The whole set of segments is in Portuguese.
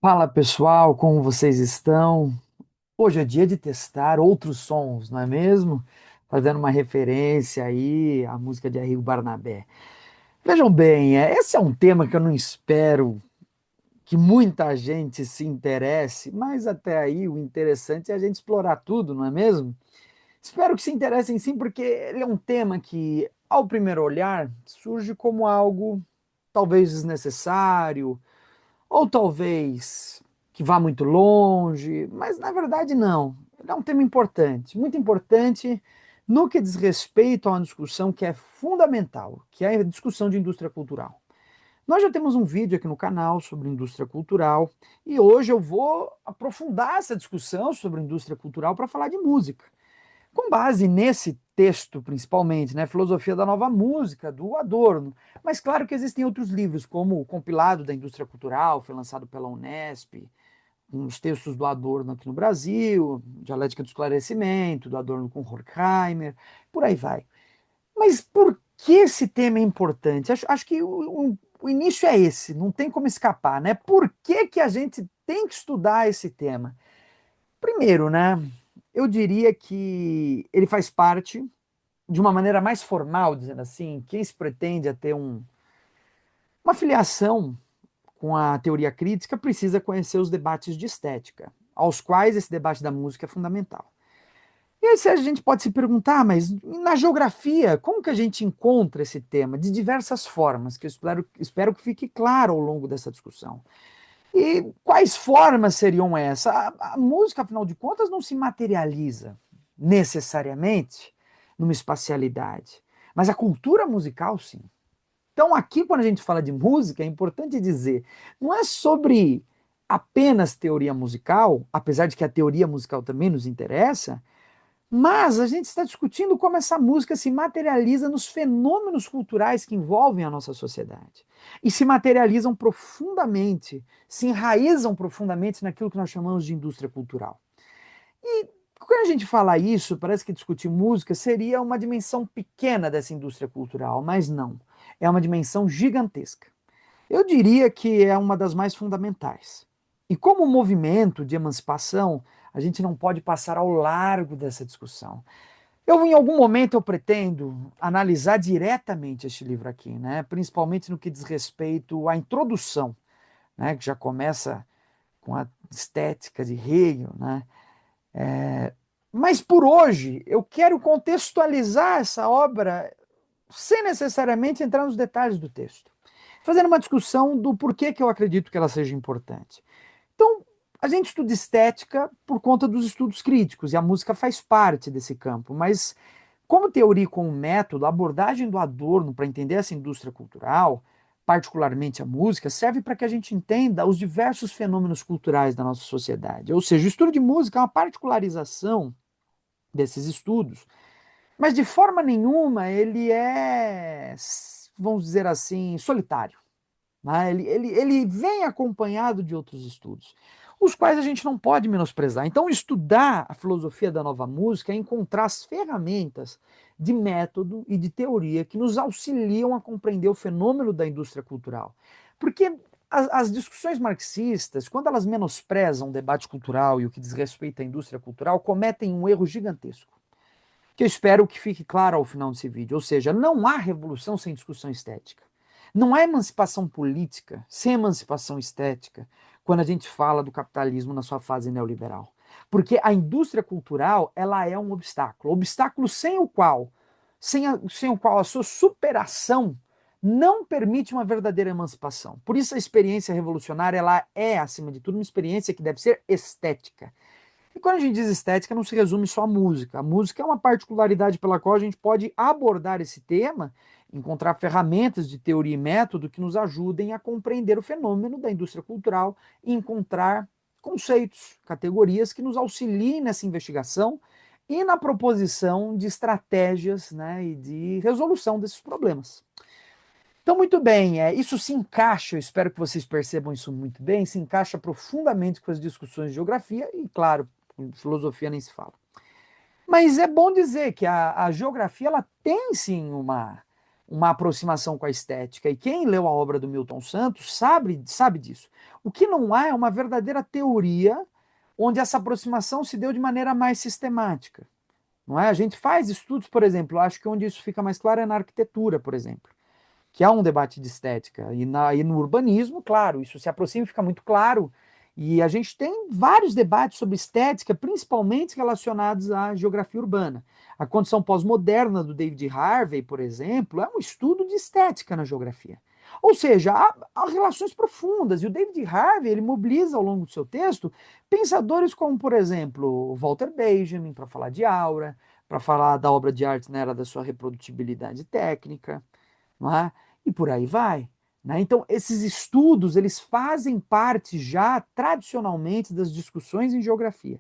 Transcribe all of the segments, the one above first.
Fala pessoal, como vocês estão? Hoje é dia de testar outros sons, não é mesmo? Fazendo uma referência aí à música de Arrigo Barnabé. Vejam bem, esse é um tema que eu não espero que muita gente se interesse, mas até aí o interessante é a gente explorar tudo, não é mesmo? Espero que se interessem sim, porque ele é um tema que, ao primeiro olhar, surge como algo talvez desnecessário, ou talvez que vá muito longe, mas na verdade não. Ele é um tema importante, muito importante no que diz respeito a uma discussão que é fundamental, que é a discussão de indústria cultural. Nós já temos um vídeo aqui no canal sobre indústria cultural e hoje eu vou aprofundar essa discussão sobre indústria cultural para falar de música. Com base nesse texto, principalmente, né, Filosofia da Nova Música, do Adorno. Mas claro que existem outros livros, como o Compilado da Indústria Cultural, foi lançado pela Unesp, os textos do Adorno aqui no Brasil, Dialética do Esclarecimento, do Adorno com Horkheimer, por aí vai. Mas por que esse tema é importante? Acho que o início é esse, não tem como escapar, né? Por que, que a gente tem que estudar esse tema? Primeiro, né? Eu diria que ele faz parte de uma maneira mais formal, dizendo assim, quem se pretende a ter uma filiação com a teoria crítica precisa conhecer os debates de estética, aos quais esse debate da música é fundamental. E aí a gente pode se perguntar, mas na geografia, como que a gente encontra esse tema? De diversas formas, que eu espero que fique claro ao longo dessa discussão. E quais formas seriam essas? A música, afinal de contas, não se materializa necessariamente numa espacialidade, mas a cultura musical, sim. Então, aqui, quando a gente fala de música, é importante dizer, não é sobre apenas teoria musical, apesar de que a teoria musical também nos interessa, mas a gente está discutindo como essa música se materializa nos fenômenos culturais que envolvem a nossa sociedade. E se materializam profundamente, se enraizam profundamente naquilo que nós chamamos de indústria cultural. E quando a gente fala isso, parece que discutir música seria uma dimensão pequena dessa indústria cultural, mas não. É uma dimensão gigantesca. Eu diria que é uma das mais fundamentais. E como movimento de emancipação, a gente não pode passar ao largo dessa discussão. Em algum momento, eu pretendo analisar diretamente este livro aqui, né? Principalmente no que diz respeito à introdução, né? Que já começa com a estética de Hegel, né? Mas por hoje, eu quero contextualizar essa obra sem necessariamente entrar nos detalhes do texto, fazendo uma discussão do porquê que eu acredito que ela seja importante. Então, a gente estuda estética por conta dos estudos críticos, e a música faz parte desse campo, mas como teoria com o método, a abordagem do Adorno para entender essa indústria cultural, particularmente a música, serve para que a gente entenda os diversos fenômenos culturais da nossa sociedade. Ou seja, o estudo de música é uma particularização desses estudos, mas de forma nenhuma ele é, vamos dizer assim, solitário. Né? Ele vem acompanhado de outros estudos, os quais a gente não pode menosprezar. Então, estudar a filosofia da nova música é encontrar as ferramentas de método e de teoria que nos auxiliam a compreender o fenômeno da indústria cultural. Porque as discussões marxistas, quando elas menosprezam o debate cultural e o que diz respeito à indústria cultural, cometem um erro gigantesco, que eu espero que fique claro ao final desse vídeo. Ou seja, não há revolução sem discussão estética. Não há emancipação política sem emancipação estética quando a gente fala do capitalismo na sua fase neoliberal. Porque a indústria cultural, ela é um obstáculo sem o qual a sua superação não permite uma verdadeira emancipação. Por isso a experiência revolucionária, ela é, acima de tudo, uma experiência que deve ser estética. E quando a gente diz estética, não se resume só à música. A música é uma particularidade pela qual a gente pode abordar esse tema, encontrar ferramentas de teoria e método que nos ajudem a compreender o fenômeno da indústria cultural e encontrar conceitos, categorias que nos auxiliem nessa investigação e na proposição de estratégias, né, e de resolução desses problemas. Então, muito bem, isso se encaixa, eu espero que vocês percebam isso muito bem, se encaixa profundamente com as discussões de geografia e, claro, filosofia nem se fala. Mas é bom dizer que a geografia ela tem sim uma aproximação com a estética. E quem leu a obra do Milton Santos sabe disso. O que não há é uma verdadeira teoria onde essa aproximação se deu de maneira mais sistemática. Não é? A gente faz estudos, por exemplo, acho que onde isso fica mais claro é na arquitetura, por exemplo, que há um debate de estética. E no urbanismo, claro, isso se aproxima e fica muito claro. E a gente tem vários debates sobre estética, principalmente relacionados à geografia urbana. A condição pós-moderna do David Harvey, por exemplo, é um estudo de estética na geografia. Ou seja, há relações profundas. E o David Harvey ele mobiliza ao longo do seu texto pensadores como, por exemplo, Walter Benjamin, para falar de aura, para falar da obra de arte na era da sua reprodutibilidade técnica, não é? E por aí vai. Né? Então, esses estudos, eles fazem parte já, tradicionalmente, das discussões em geografia.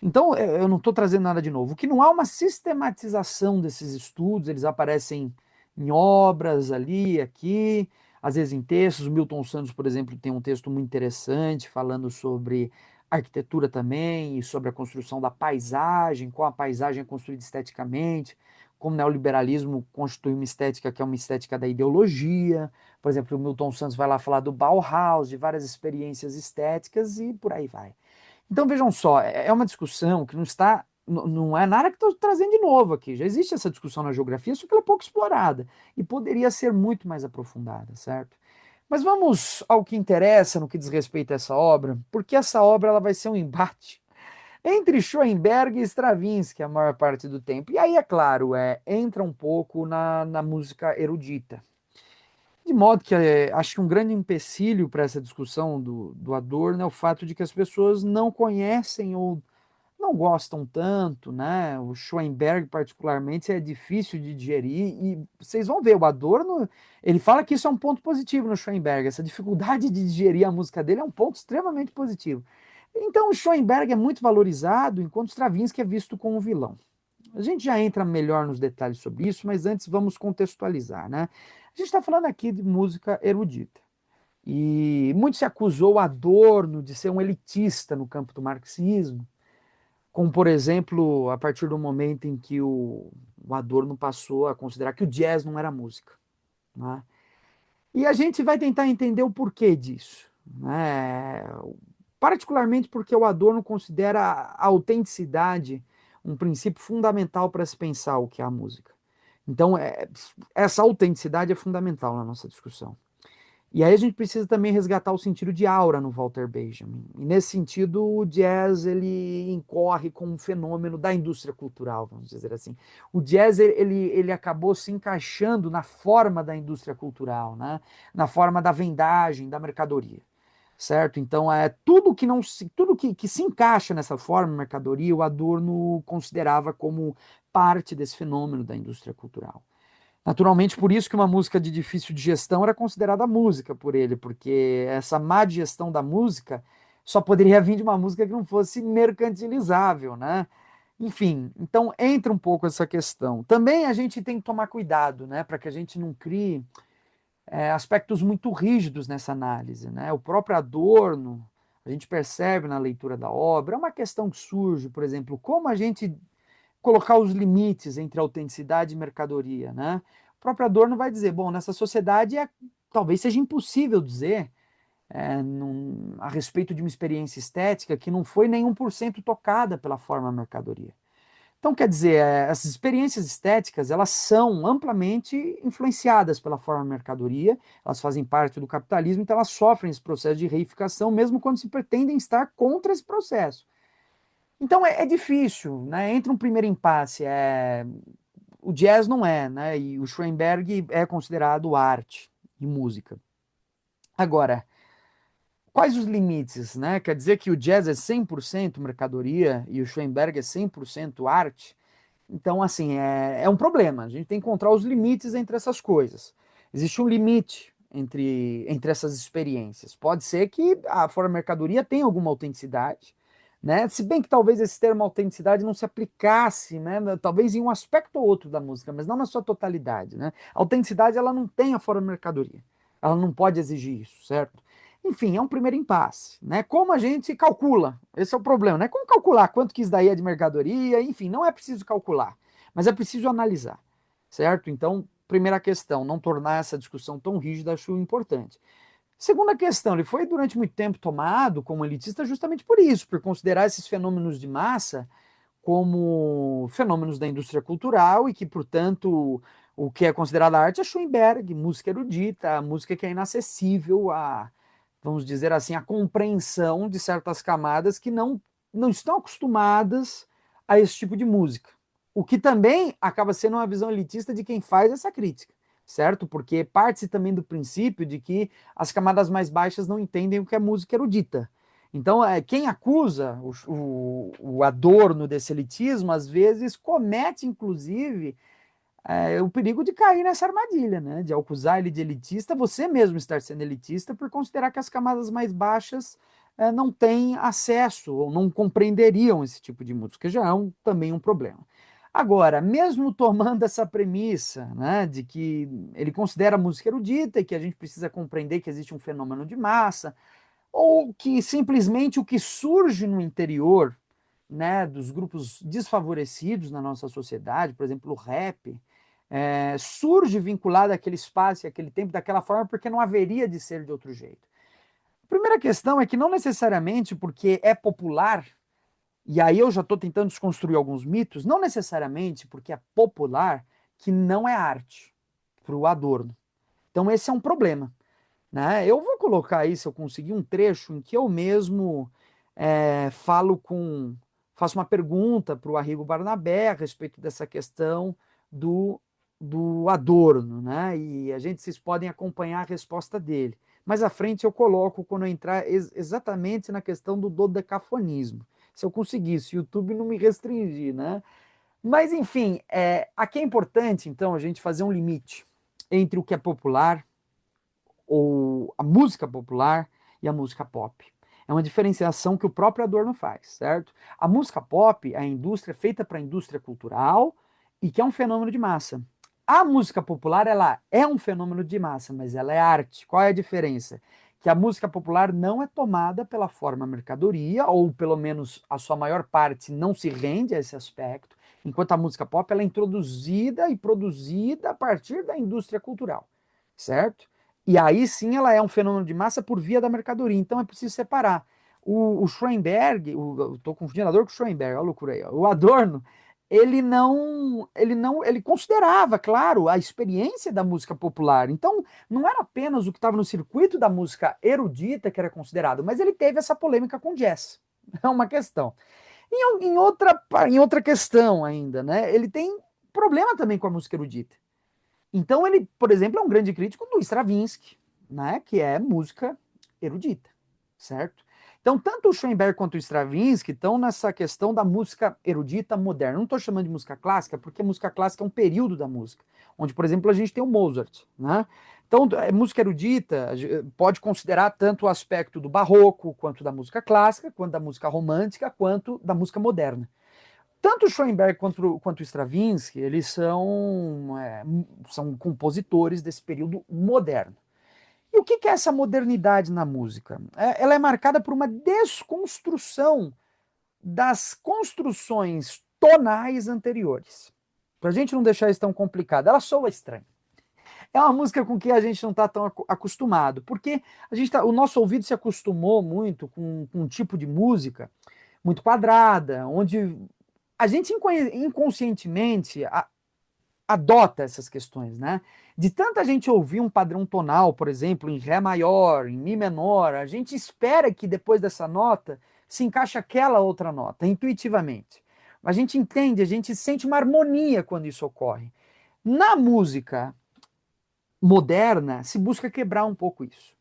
Então, eu não estou trazendo nada de novo. O que não há uma sistematização desses estudos, eles aparecem em obras ali, aqui, às vezes em textos. O Milton Santos, por exemplo, tem um texto muito interessante falando sobre arquitetura também e sobre a construção da paisagem, como a paisagem é construída esteticamente, como o neoliberalismo constitui uma estética que é uma estética da ideologia. Por exemplo, o Milton Santos vai lá falar do Bauhaus, de várias experiências estéticas e por aí vai. Então vejam só, é uma discussão que não está, não é nada que estou trazendo de novo aqui. Já existe essa discussão na geografia, só que ela é pouco explorada e poderia ser muito mais aprofundada, certo? Mas vamos ao que interessa no que diz respeito a essa obra, porque essa obra ela vai ser um embate entre Schoenberg e Stravinsky a maior parte do tempo. E aí, é claro, entra um pouco na música erudita. De modo que acho que um grande empecilho para essa discussão do Adorno é o fato de que as pessoas não conhecem ou não gostam tanto, né? O Schoenberg, particularmente, é difícil de digerir. E vocês vão ver, o Adorno, ele fala que isso é um ponto positivo no Schoenberg. Essa dificuldade de digerir a música dele é um ponto extremamente positivo. Então, o Schoenberg é muito valorizado, enquanto Stravinsky é visto como um vilão. A gente já entra melhor nos detalhes sobre isso, mas antes vamos contextualizar, né? A gente está falando aqui de música erudita. E muito se acusou Adorno de ser um elitista no campo do marxismo, como, por exemplo, a partir do momento em que o Adorno passou a considerar que o jazz não era música. Né? E a gente vai tentar entender o porquê disso. Né? Particularmente porque o Adorno considera a autenticidade um princípio fundamental para se pensar o que é a música. Então, essa autenticidade é fundamental na nossa discussão. E aí a gente precisa também resgatar o sentido de aura no Walter Benjamin. E nesse sentido, o jazz ele incorre com um fenômeno da indústria cultural, vamos dizer assim. O jazz ele acabou se encaixando na forma da indústria cultural, né? Na forma da vendagem, da mercadoria. Certo? Então, tudo que não se, tudo que se encaixa nessa forma de mercadoria, o Adorno considerava como parte desse fenômeno da indústria cultural. Naturalmente, por isso que uma música de difícil digestão era considerada música por ele, porque essa má digestão da música só poderia vir de uma música que não fosse mercantilizável, né? Enfim, então entra um pouco essa questão. Também a gente tem que tomar cuidado, né, para que a gente não crie aspectos muito rígidos nessa análise, né? O próprio Adorno, a gente percebe na leitura da obra, é uma questão que surge, por exemplo, como a gente colocar os limites entre autenticidade e mercadoria, né? O próprio Adorno vai dizer, bom, nessa sociedade talvez seja impossível dizer a respeito de uma experiência estética que não foi nenhum por cento tocada pela forma mercadoria. Então, quer dizer, essas experiências estéticas, elas são amplamente influenciadas pela forma mercadoria, elas fazem parte do capitalismo, então elas sofrem esse processo de reificação, mesmo quando se pretendem estar contra esse processo. Então é difícil, né? Entra um primeiro impasse. O jazz não é, né? E o Schoenberg é considerado arte e música. Agora, quais os limites, né? Quer dizer que o jazz é 100% mercadoria e o Schoenberg é 100% arte? Então, assim, é um problema. A gente tem que encontrar os limites entre essas coisas. Existe um limite entre essas experiências. Pode ser que a forma mercadoria tenha alguma autenticidade, né? Se bem que talvez esse termo autenticidade não se aplicasse, né? Talvez em um aspecto ou outro da música, mas não na sua totalidade, né? A autenticidade ela não tem a forma mercadoria. Ela não pode exigir isso, certo? Enfim, é um primeiro impasse, né? Como a gente calcula? Esse é o problema, né? Como calcular quanto que isso daí é de mercadoria? Enfim, não é preciso calcular, mas é preciso analisar, certo? Então, primeira questão, não tornar essa discussão tão rígida, acho importante. Segunda questão, ele foi durante muito tempo tomado como elitista justamente por isso, por considerar esses fenômenos de massa como fenômenos da indústria cultural e que, portanto, o que é considerado arte é Schoenberg, música erudita, música que é inacessível a, vamos dizer assim, a compreensão de certas camadas que não estão acostumadas a esse tipo de música. O que também acaba sendo uma visão elitista de quem faz essa crítica, certo? Porque parte-se também do princípio de que as camadas mais baixas não entendem o que é música erudita. Então, quem acusa o adorno desse elitismo, às vezes comete, inclusive, o perigo de cair nessa armadilha, né? De acusar ele de elitista, você mesmo estar sendo elitista por considerar que as camadas mais baixas não têm acesso ou não compreenderiam esse tipo de música, que já é também um problema. Agora, mesmo tomando essa premissa, né, de que ele considera a música erudita e que a gente precisa compreender que existe um fenômeno de massa, ou que simplesmente o que surge no interior, né, dos grupos desfavorecidos na nossa sociedade, por exemplo, o rap, surge vinculado àquele espaço e àquele tempo daquela forma porque não haveria de ser de outro jeito. A primeira questão é que não necessariamente porque é popular, e aí eu já estou tentando desconstruir alguns mitos, não necessariamente porque é popular que não é arte para o Adorno. Então esse é um problema, né? Eu vou colocar aí, se eu conseguir, um trecho em que eu mesmo faço uma pergunta para o Arrigo Barnabé a respeito dessa questão do, do Adorno, né? E vocês podem acompanhar a resposta dele. Mais à frente eu coloco quando eu entrar exatamente na questão do dodecafonismo. Se eu conseguisse, o YouTube não me restringir, né? Mas, enfim, aqui é importante, então, a gente fazer um limite entre o que é popular ou a música popular e a música pop. É uma diferenciação que o próprio Adorno faz, certo? A música pop é a indústria feita para a indústria cultural e que é um fenômeno de massa. A música popular, ela é um fenômeno de massa, mas ela é arte. Qual é a diferença? Que a música popular não é tomada pela forma mercadoria, ou pelo menos a sua maior parte não se rende a esse aspecto, enquanto a música pop ela é introduzida e produzida a partir da indústria cultural, certo? E aí sim ela é um fenômeno de massa por via da mercadoria. Então é preciso separar. O Schoenberg, estou confundindo Adorno com Schoenberg, olha a loucura aí. O Adorno, ele considerava, claro, a experiência da música popular. Então não era apenas o que estava no circuito da música erudita que era considerado, mas ele teve essa polêmica com jazz. É uma questão. Em outra questão ainda, né? Ele tem problema também com a música erudita. Então ele, por exemplo, é um grande crítico do Stravinsky, né, que é música erudita, certo? Então, tanto o Schoenberg quanto o Stravinsky estão nessa questão da música erudita moderna. Não estou chamando de música clássica, porque música clássica é um período da música, onde, por exemplo, a gente tem o Mozart, né? Então, música erudita pode considerar tanto o aspecto do barroco, quanto da música clássica, quanto da música romântica, quanto da música moderna. Tanto o Schoenberg quanto o Stravinsky, eles são compositores desse período moderno. E o que é essa modernidade na música? Ela é marcada por uma desconstrução das construções tonais anteriores. Para a gente não deixar isso tão complicado, ela soa estranha. É uma música com que a gente não está tão acostumado, porque o nosso ouvido se acostumou muito com um tipo de música muito quadrada, onde a gente inconscientemente adota essas questões, né? De tanta gente ouvir um padrão tonal, por exemplo, em Ré maior, em Mi menor, a gente espera que depois dessa nota se encaixe aquela outra nota, intuitivamente. A gente entende, a gente sente uma harmonia quando isso ocorre. Na música moderna, se busca quebrar um pouco isso.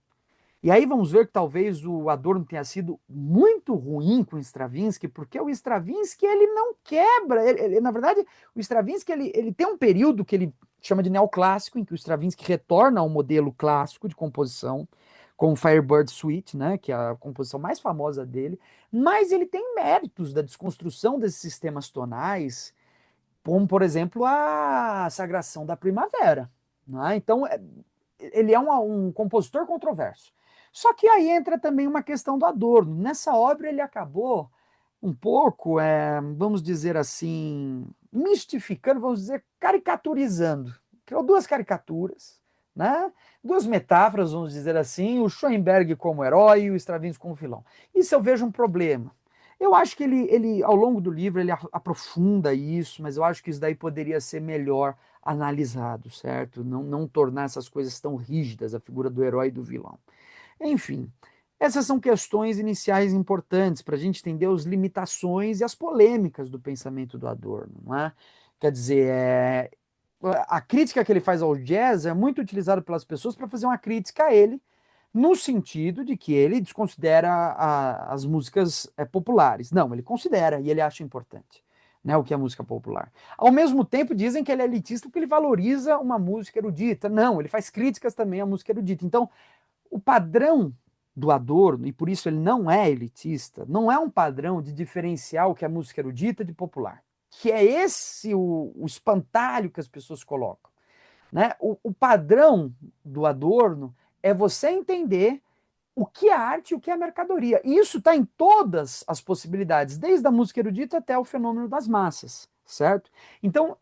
E aí vamos ver que talvez o Adorno tenha sido muito ruim com o Stravinsky, porque o Stravinsky ele não quebra, na verdade, o Stravinsky ele tem um período que ele chama de neoclássico, em que o Stravinsky retorna ao modelo clássico de composição, com o Firebird Suite, né, que é a composição mais famosa dele, mas ele tem méritos da desconstrução desses sistemas tonais, como, por exemplo, a Sagração da Primavera. Né? Então, ele é um compositor controverso. Só que aí entra também uma questão do Adorno. Nessa obra ele acabou um pouco, vamos dizer assim, mistificando, vamos dizer, caricaturizando criou duas caricaturas, né? Duas metáforas, vamos dizer assim, o Schoenberg como herói e o Stravinsky como vilão. Isso eu vejo um problema. Eu acho que ele ao longo do livro, ele aprofunda isso, mas eu acho que isso daí poderia ser melhor analisado, certo? Não tornar essas coisas tão rígidas, a figura do herói e do vilão. Enfim, essas são questões iniciais importantes para a gente entender as limitações e as polêmicas do pensamento do Adorno, não é? Quer dizer, a crítica que ele faz ao jazz é muito utilizada pelas pessoas para fazer uma crítica a ele, no sentido de que ele desconsidera as músicas populares. Não, ele considera e ele acha importante, né, o que é música popular. Ao mesmo tempo, dizem que ele é elitista porque ele valoriza uma música erudita. Não, ele faz críticas também à música erudita. Então, o padrão do Adorno, e por isso ele não é elitista, não é um padrão de diferenciar o que é música erudita de popular, que é esse o espantalho que as pessoas colocam. Né? O padrão do Adorno é você entender o que é arte e o que é mercadoria. E isso está em todas as possibilidades, desde a música erudita até o fenômeno das massas, certo? Então,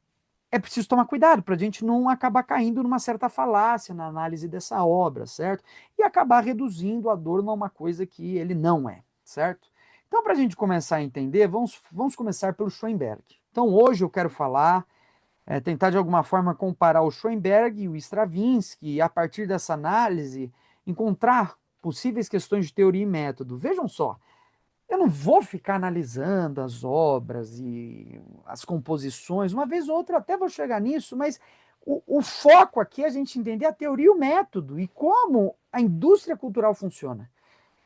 é preciso tomar cuidado para a gente não acabar caindo numa certa falácia na análise dessa obra, certo? E acabar reduzindo Adorno a uma coisa que ele não é, certo? Então, para a gente começar a entender, vamos começar pelo Schoenberg. Então, hoje eu quero falar, tentar de alguma forma comparar o Schoenberg e o Stravinsky, e a partir dessa análise, encontrar possíveis questões de teoria e método. Vejam só, eu não vou ficar analisando as obras e as composições, uma vez ou outra até vou chegar nisso, mas o foco aqui é a gente entender a teoria e o método e como a indústria cultural funciona.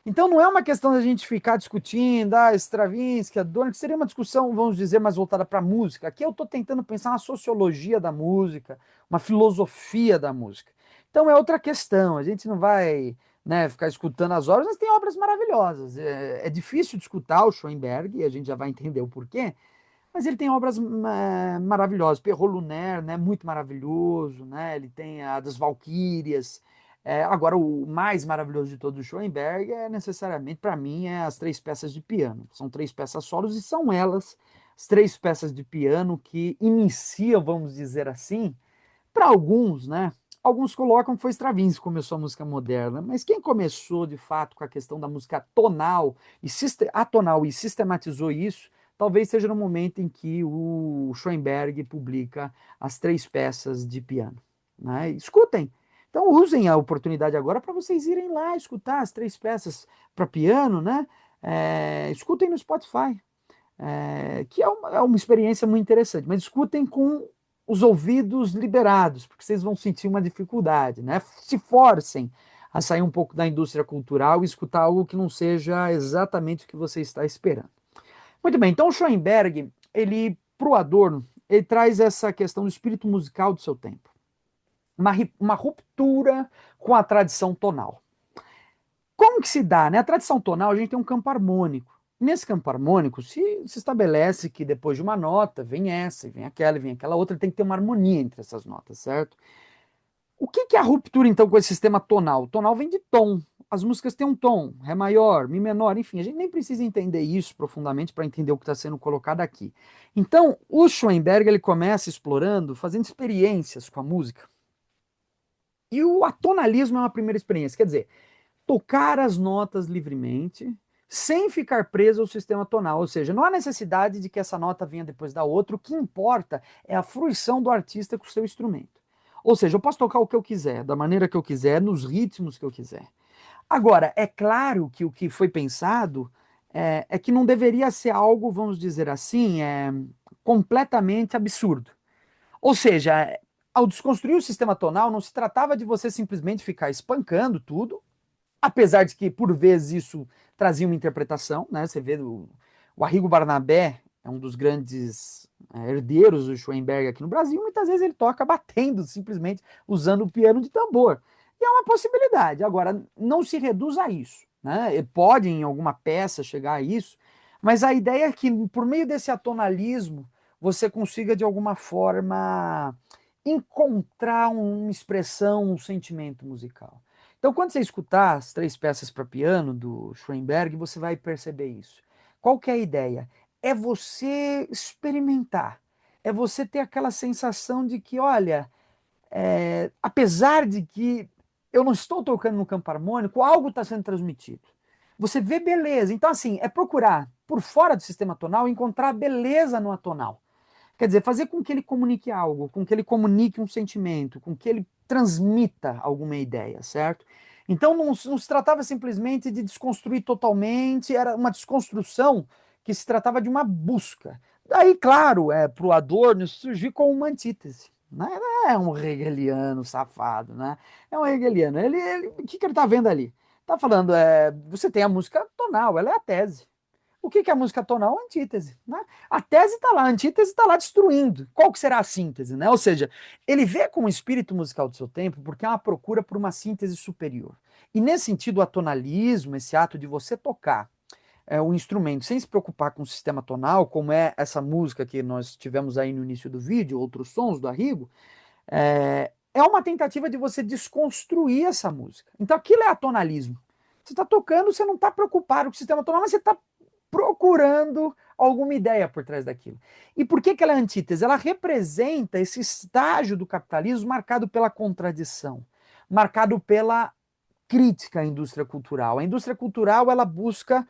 Então não é uma questão da gente ficar discutindo, Stravinsky, Adorno, que seria uma discussão, vamos dizer, mais voltada para a música. Aqui eu estou tentando pensar na sociologia da música, uma filosofia da música. Então é outra questão, a gente não vai, né, ficar escutando as obras, mas tem obras maravilhosas. É difícil de escutar o Schoenberg, e a gente já vai entender o porquê, mas ele tem obras maravilhosas. Pierrot Lunaire, né, muito maravilhoso, né? Ele tem a das Valquírias. Agora, o mais maravilhoso de todo o Schoenberg é necessariamente, para mim, as três peças de piano. São três peças solos e são elas, as três peças de piano que iniciam, vamos dizer assim, para alguns, né? Alguns colocam que foi Stravinsky que começou a música moderna, mas quem começou de fato com a questão da música tonal e atonal e sistematizou isso, talvez seja no momento em que o Schoenberg publica as três peças de piano. Né? Escutem. Então usem a oportunidade agora para vocês irem lá escutar as três peças para piano, né? Escutem no Spotify, que é uma experiência muito interessante, mas escutem com os ouvidos liberados, porque vocês vão sentir uma dificuldade, né? Se forcem a sair um pouco da indústria cultural e escutar algo que não seja exatamente o que você está esperando. Muito bem, então o Schoenberg, ele, pro Adorno, ele traz essa questão do espírito musical do seu tempo. Uma ruptura com a tradição tonal. Como que se dá? Né? A tradição tonal, a gente tem um campo harmônico. Nesse campo harmônico, se estabelece que depois de uma nota, vem essa, e vem aquela outra, tem que ter uma harmonia entre essas notas, certo? O que é a ruptura, então, com esse sistema tonal? O tonal vem de tom. As músicas têm um tom, Ré maior, Mi menor, enfim, a gente nem precisa entender isso profundamente para entender o que está sendo colocado aqui. Então, o Schoenberg ele começa explorando, fazendo experiências com a música. E o atonalismo é uma primeira experiência, quer dizer, tocar as notas livremente, sem ficar preso ao sistema tonal. Ou seja, não há necessidade de que essa nota venha depois da outra. O que importa é a fruição do artista com o seu instrumento. Ou seja, eu posso tocar o que eu quiser, da maneira que eu quiser, nos ritmos que eu quiser. Agora, é claro que o que foi pensado é que não deveria ser algo, vamos dizer assim, completamente absurdo. Ou seja, ao desconstruir o sistema tonal, não se tratava de você simplesmente ficar espancando tudo, apesar de que, por vezes, isso trazia uma interpretação, né? Você vê o Arrigo Barnabé é um dos grandes herdeiros do Schoenberg aqui no Brasil, muitas vezes ele toca batendo, simplesmente usando o piano de tambor. E é uma possibilidade. Agora, não se reduz a isso. Né? Pode, em alguma peça, chegar a isso, mas a ideia é que, por meio desse atonalismo, você consiga, de alguma forma, encontrar uma expressão, um sentimento musical. Então, quando você escutar as três peças para piano do Schoenberg, você vai perceber isso. Qual que é a ideia? É você experimentar. É você ter aquela sensação de que, olha, apesar de que eu não estou tocando no campo harmônico, algo está sendo transmitido. Você vê beleza. Então, assim, é procurar, por fora do sistema tonal, encontrar beleza no atonal. Quer dizer, fazer com que ele comunique algo, com que ele comunique um sentimento, com que ele transmita alguma ideia, certo? Então não se tratava simplesmente de desconstruir totalmente, era uma desconstrução que se tratava de uma busca. Daí, claro, para o Adorno surgir como uma antítese. Né? Não é um hegeliano safado, né? É um hegeliano. O que ele está vendo ali? Está falando, você tem a música tonal, ela é a tese. O que é a música tonal? A antítese. Né? A tese está lá, a antítese está lá destruindo. Qual que será a síntese? Né? Ou seja, ele vê como o espírito musical do seu tempo porque é uma procura por uma síntese superior. E nesse sentido, o atonalismo, esse ato de você tocar o instrumento sem se preocupar com o sistema tonal, como é essa música que nós tivemos aí no início do vídeo, Outros Sons, do Arrigo, é uma tentativa de você desconstruir essa música. Então aquilo é atonalismo. Você está tocando, você não está preocupado com o sistema tonal, mas você está procurando alguma ideia por trás daquilo. E por que ela é antítese? Ela representa esse estágio do capitalismo marcado pela contradição, marcado pela crítica à indústria cultural. A indústria cultural, ela busca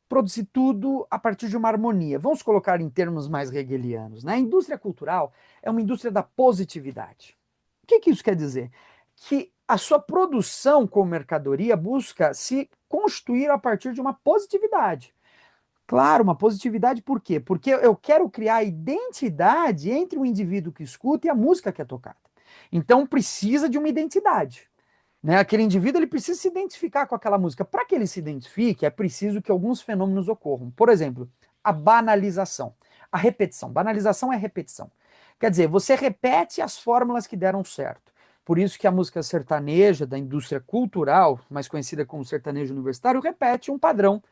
produzir tudo a partir de uma harmonia. Vamos colocar em termos mais hegelianos. Né? A indústria cultural é uma indústria da positividade. O que isso quer dizer? Que a sua produção como mercadoria busca se constituir a partir de uma positividade. Claro, uma positividade por quê? Porque eu quero criar identidade entre o indivíduo que escuta e a música que é tocada. Então precisa de uma identidade. Né? Aquele indivíduo ele precisa se identificar com aquela música. Para que ele se identifique, é preciso que alguns fenômenos ocorram. Por exemplo, a banalização, a repetição. Banalização é repetição. Quer dizer, você repete as fórmulas que deram certo. Por isso que a música sertaneja da indústria cultural, mais conhecida como sertanejo universitário, repete um padrão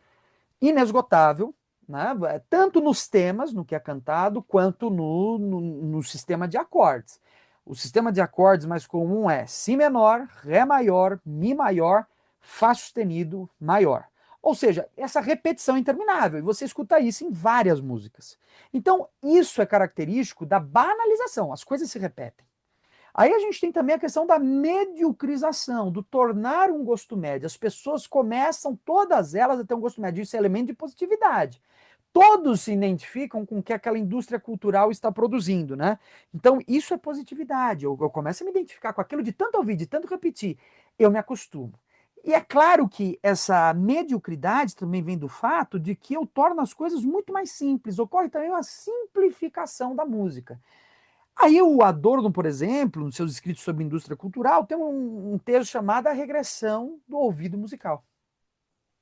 inesgotável, né? Tanto nos temas, no que é cantado, quanto no sistema de acordes. O sistema de acordes mais comum é Si menor, Ré maior, Mi maior, Fá sustenido maior. Ou seja, essa repetição interminável, e você escuta isso em várias músicas. Então, isso é característico da banalização, as coisas se repetem. Aí a gente tem também a questão da mediocrização, do tornar um gosto médio. As pessoas começam, todas elas, a ter um gosto médio. Isso é elemento de positividade. Todos se identificam com o que aquela indústria cultural está produzindo, né? Então, isso é positividade. Eu começo a me identificar com aquilo de tanto ouvir, de tanto repetir. Eu me acostumo. E é claro que essa mediocridade também vem do fato de que eu torno as coisas muito mais simples. Ocorre também uma simplificação da música. Aí o Adorno, por exemplo, nos seus escritos sobre indústria cultural, tem um texto chamado A Regressão do Ouvido Musical.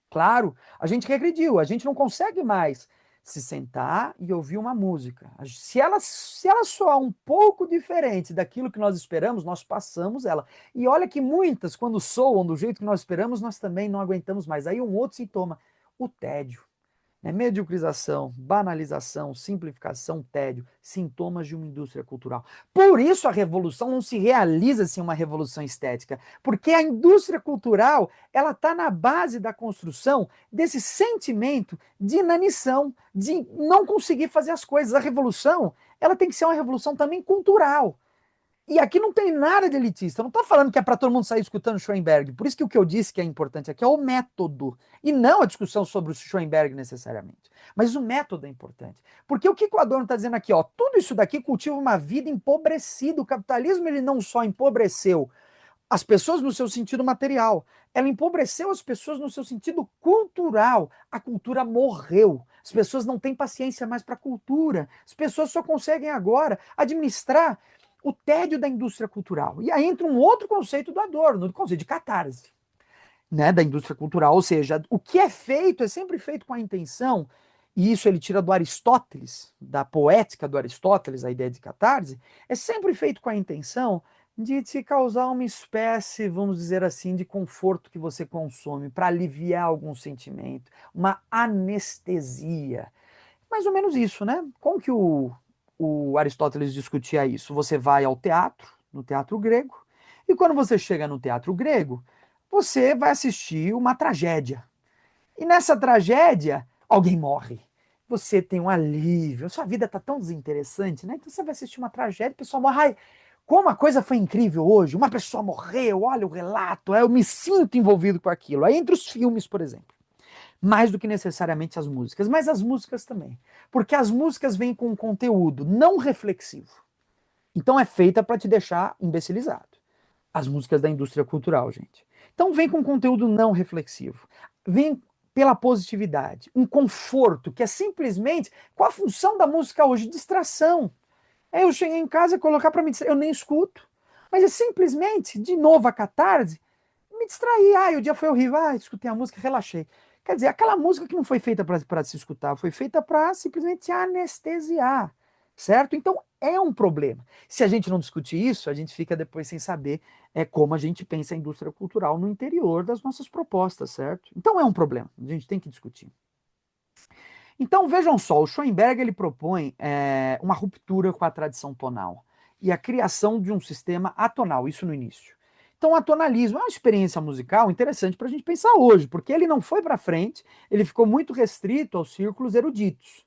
Claro, a gente regrediu, a gente não consegue mais se sentar e ouvir uma música. Se ela soar um pouco diferente daquilo que nós esperamos, nós passamos ela. E olha que muitas, quando soam do jeito que nós esperamos, nós também não aguentamos mais. Aí um outro sintoma, o tédio. Mediocrização, banalização, simplificação, tédio, sintomas de uma indústria cultural. Por isso a revolução não se realiza sem uma revolução estética, porque a indústria cultural ela está na base da construção desse sentimento de inanição, de não conseguir fazer as coisas. A revolução ela tem que ser uma revolução também cultural. E aqui não tem nada de elitista. Eu não estou falando que é para todo mundo sair escutando Schoenberg. Por isso que o que eu disse que é importante aqui é o método. E não a discussão sobre o Schoenberg necessariamente. Mas o método é importante. Porque o que o Adorno está dizendo aqui? Ó, tudo isso daqui cultiva uma vida empobrecida. O capitalismo ele não só empobreceu as pessoas no seu sentido material, ela empobreceu as pessoas no seu sentido cultural. A cultura morreu. As pessoas não têm paciência mais para a cultura. As pessoas só conseguem agora administrar o tédio da indústria cultural. E aí entra um outro conceito do Adorno, o conceito de catarse, né, da indústria cultural. Ou seja, o que é feito é sempre feito com a intenção, e isso ele tira do Aristóteles, da poética do Aristóteles, a ideia de catarse, é sempre feito com a intenção de te causar uma espécie, vamos dizer assim, de conforto que você consome, para aliviar algum sentimento, uma anestesia. Mais ou menos isso, né? Como que o Aristóteles discutia isso? Você vai ao teatro, no teatro grego, e quando você chega no teatro grego, você vai assistir uma tragédia. E nessa tragédia, alguém morre. Você tem um alívio, sua vida está tão desinteressante, né? Então você vai assistir uma tragédia, o pessoal morre. Ai, como a coisa foi incrível hoje, uma pessoa morreu, olha o relato, eu me sinto envolvido com aquilo. Aí entre os filmes, por exemplo, mais do que necessariamente as músicas, mas as músicas também, porque as músicas vêm com um conteúdo não reflexivo. Então é feita para te deixar imbecilizado. As músicas da indústria cultural, gente. Então vem com conteúdo não reflexivo. Vem pela positividade, um conforto que é simplesmente qual a função da música hoje? Distração. Aí eu cheguei em casa e colocar para me distrair, eu nem escuto. Mas é simplesmente, de novo, a catarse, me distrair. Ah, o dia foi horrível. Ah, escutei a música, relaxei. Quer dizer, aquela música que não foi feita para se escutar, foi feita para simplesmente anestesiar, certo? Então é um problema. Se a gente não discutir isso, a gente fica depois sem saber como a gente pensa a indústria cultural no interior das nossas propostas, certo? Então é um problema, a gente tem que discutir. Então vejam só, o Schoenberg ele propõe uma ruptura com a tradição tonal e a criação de um sistema atonal, isso no início. Então, o atonalismo é uma experiência musical interessante para a gente pensar hoje, porque ele não foi para frente, ele ficou muito restrito aos círculos eruditos.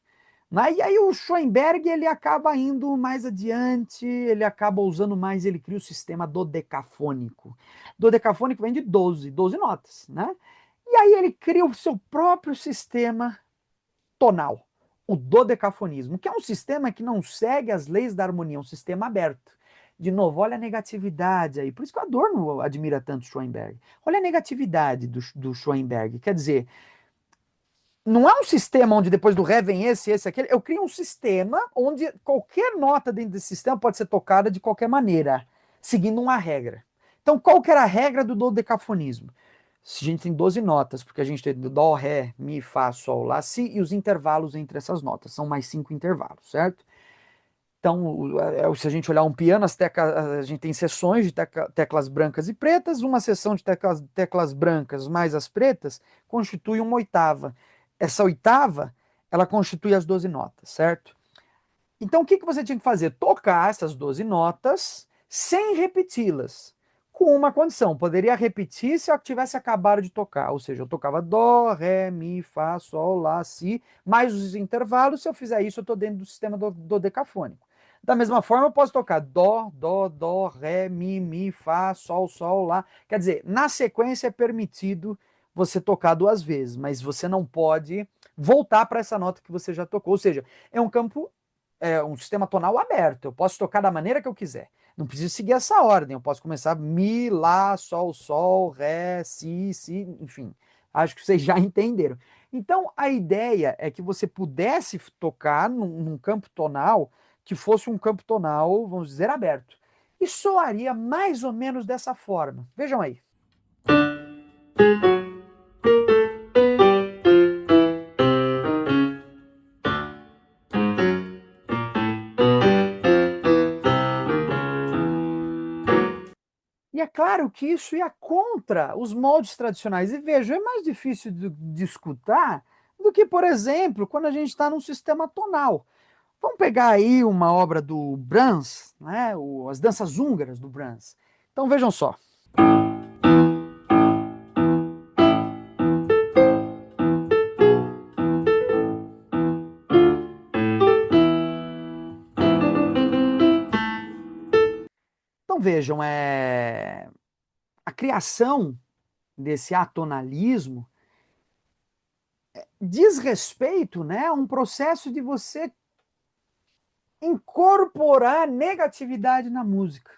Né? E aí o Schoenberg ele acaba indo mais adiante, ele acaba usando mais, ele cria o sistema dodecafônico. Dodecafônico vem de 12 notas. Né? E aí ele cria o seu próprio sistema tonal, o dodecafonismo, que é um sistema que não segue as leis da harmonia, é um sistema aberto. De novo, olha a negatividade aí. Por isso que o Adorno admira tanto Schoenberg. Olha a negatividade do Schoenberg. Quer dizer, não é um sistema onde depois do Ré vem esse, aquele. Eu crio um sistema onde qualquer nota dentro desse sistema pode ser tocada de qualquer maneira, seguindo uma regra. Então, qual que era a regra do dodecafonismo? A gente tem 12 notas, porque a gente tem Dó, Ré, Mi, Fá, Sol, Lá, Si e os intervalos entre essas notas. São mais 5 intervalos, certo? Então, se a gente olhar um piano, a gente tem seções de teclas brancas e pretas, uma seção de teclas brancas mais as pretas constitui uma oitava. Essa oitava, ela constitui as 12 notas, certo? Então, o que você tinha que fazer? Tocar essas 12 notas sem repeti-las, com uma condição. Poderia repetir se eu tivesse acabado de tocar, ou seja, eu tocava Dó, Ré, Mi, Fá, Sol, Lá, Si, mais os intervalos. Se eu fizer isso, eu estou dentro do sistema dodecafônico. Da mesma forma, eu posso tocar Dó, Dó, Dó, Ré, Mi, Fá, Sol, Sol, Lá. Quer dizer, na sequência é permitido você tocar duas vezes, mas você não pode voltar para essa nota que você já tocou. Ou seja, é um campo um sistema tonal aberto. Eu posso tocar da maneira que eu quiser. Não preciso seguir essa ordem. Eu posso começar Mi, Lá, Sol, Sol, Ré, Si, enfim. Acho que vocês já entenderam. Então, a ideia é que você pudesse tocar num campo tonal que fosse um campo tonal, vamos dizer, aberto. E soaria mais ou menos dessa forma. Vejam aí. E é claro que isso ia contra os moldes tradicionais. E veja, é mais difícil de escutar do que, por exemplo, quando a gente está num sistema tonal. Vamos pegar aí uma obra do Brahms, né? As danças húngaras do Brahms. Então vejam só. Então vejam, a criação desse atonalismo diz respeito, né, a um processo de você incorporar negatividade na música.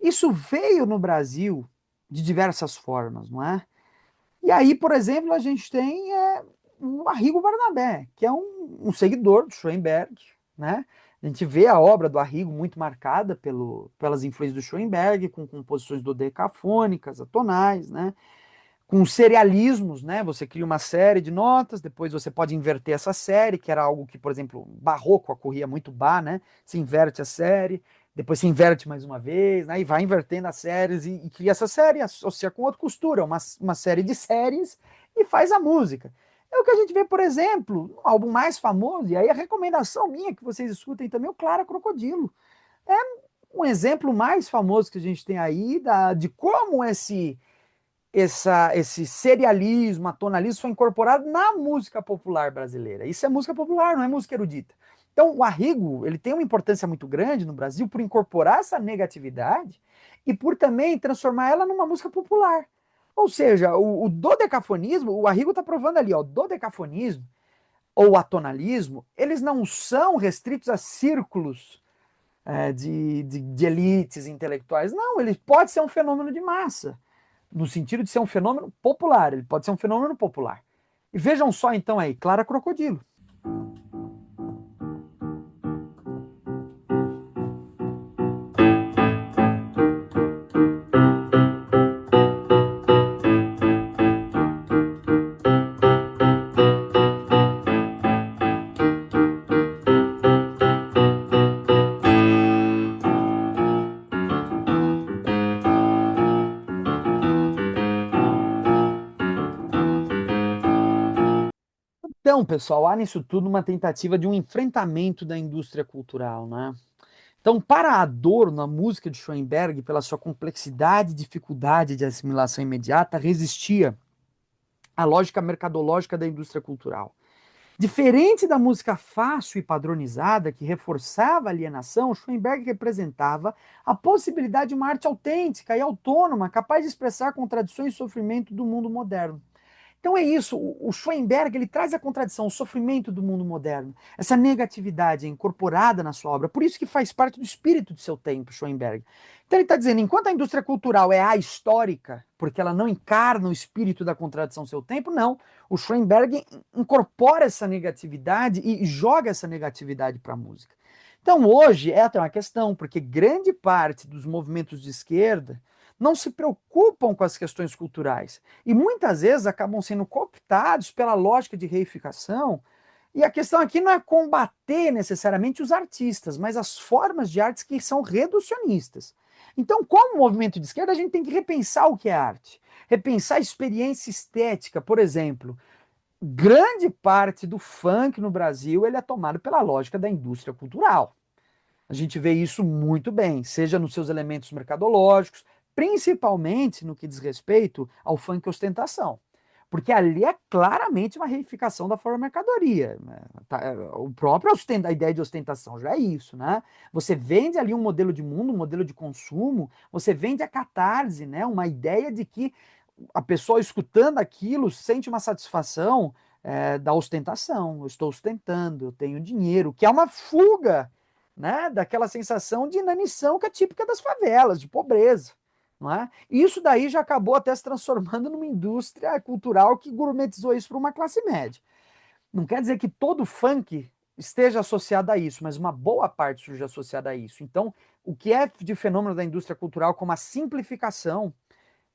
Isso veio no Brasil de diversas formas, não é? E aí, por exemplo, a gente tem o Arrigo Barnabé, que é um seguidor do Schoenberg, né? A gente vê a obra do Arrigo muito marcada pelas influências do Schoenberg, com composições dodecafônicas, atonais, né? Com serialismos, né? Você cria uma série de notas, depois você pode inverter essa série, que era algo que, por exemplo, barroco ocorria muito Bach, né? Se inverte a série, depois se inverte mais uma vez, né? E vai invertendo as séries e cria essa série, associa com outra costura, uma série de séries e faz a música. É o que a gente vê, por exemplo, no álbum mais famoso, e aí a recomendação minha que vocês escutem também, o Clara Crocodilo. É um exemplo mais famoso que a gente tem aí de como esse serialismo, atonalismo foi incorporado na música popular brasileira. Isso é música popular, não é música erudita. Então, o Arrigo, ele tem uma importância muito grande no Brasil por incorporar essa negatividade e por também transformar ela numa música popular. Ou seja, o dodecafonismo, o Arrigo está provando ali, ó, o dodecafonismo ou atonalismo, eles não são restritos a círculos de elites intelectuais. Não, ele pode ser um fenômeno de massa, no sentido de ser um fenômeno popular, ele pode ser um fenômeno popular. E vejam só então aí, Clara Crocodilo. Então, pessoal, há nisso tudo uma tentativa de um enfrentamento da indústria cultural, né? Então, para Adorno, a música de Schoenberg, pela sua complexidade e dificuldade de assimilação imediata, resistia à lógica mercadológica da indústria cultural. Diferente da música fácil e padronizada, que reforçava a alienação, Schoenberg representava a possibilidade de uma arte autêntica e autônoma, capaz de expressar contradições e sofrimento do mundo moderno. Então é isso, o Schoenberg ele traz a contradição, o sofrimento do mundo moderno, essa negatividade incorporada na sua obra, por isso que faz parte do espírito do seu tempo, Schoenberg. Então ele está dizendo, enquanto a indústria cultural é ahistórica, porque ela não encarna o espírito da contradição do seu tempo, não, o Schoenberg incorpora essa negatividade e joga essa negatividade para a música. Então hoje é até uma questão, porque grande parte dos movimentos de esquerda não se preocupam com as questões culturais e muitas vezes acabam sendo cooptados pela lógica de reificação. E a questão aqui não é combater necessariamente os artistas, mas as formas de artes que são reducionistas. Então, como movimento de esquerda, a gente tem que repensar o que é arte, repensar a experiência estética. Por exemplo, grande parte do funk no Brasil ele é tomado pela lógica da indústria cultural. A gente vê isso muito bem, seja nos seus elementos mercadológicos, principalmente no que diz respeito ao funk ostentação. Porque ali é claramente uma reificação da forma mercadoria. Né? O próprio a ideia de ostentação já é isso, né? Você vende ali um modelo de mundo, um modelo de consumo, você vende a catarse, né? Uma ideia de que a pessoa escutando aquilo sente uma satisfação da ostentação. Eu estou ostentando, eu tenho dinheiro, que é uma fuga, né, daquela sensação de inanição que é típica das favelas, de pobreza. Não é? E isso daí já acabou até se transformando numa indústria cultural que gourmetizou isso para uma classe média. Não quer dizer que todo funk esteja associado a isso, mas uma boa parte surge associada a isso. Então, o que é de fenômeno da indústria cultural como a simplificação,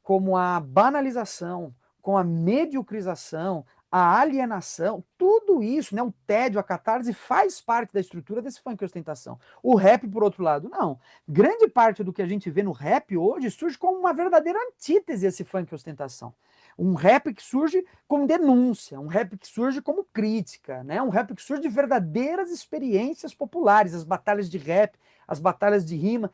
como a banalização, com a mediocrização, a alienação, tudo isso, né, o tédio, a catarse, faz parte da estrutura desse funk e ostentação. O rap, por outro lado, não. Grande parte do que a gente vê no rap hoje surge como uma verdadeira antítese a esse funk e ostentação. Um rap que surge como denúncia, um rap que surge como crítica, né? Um rap que surge de verdadeiras experiências populares, as batalhas de rap, as batalhas de rima